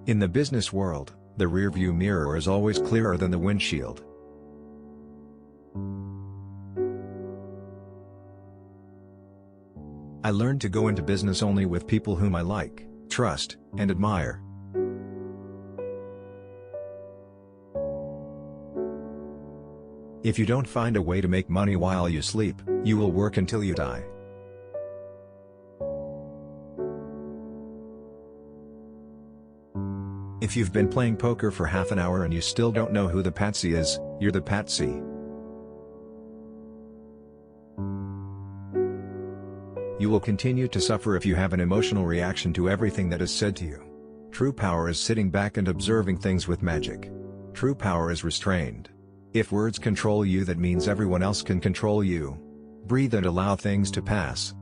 In the business world, the rearview mirror is always clearer than the windshield. I learned to go into business only with people whom I like, trust, and admire. If you don't find a way to make money while you sleep, you will work until you die. If you've been playing poker for half an hour and you still don't know who the patsy is, you're the patsy. You will continue to suffer if you have an emotional reaction to everything that is said to you. True power is sitting back and observing things with magic. True power is restrained. If words control you, that means everyone else can control you. Breathe and allow things to pass.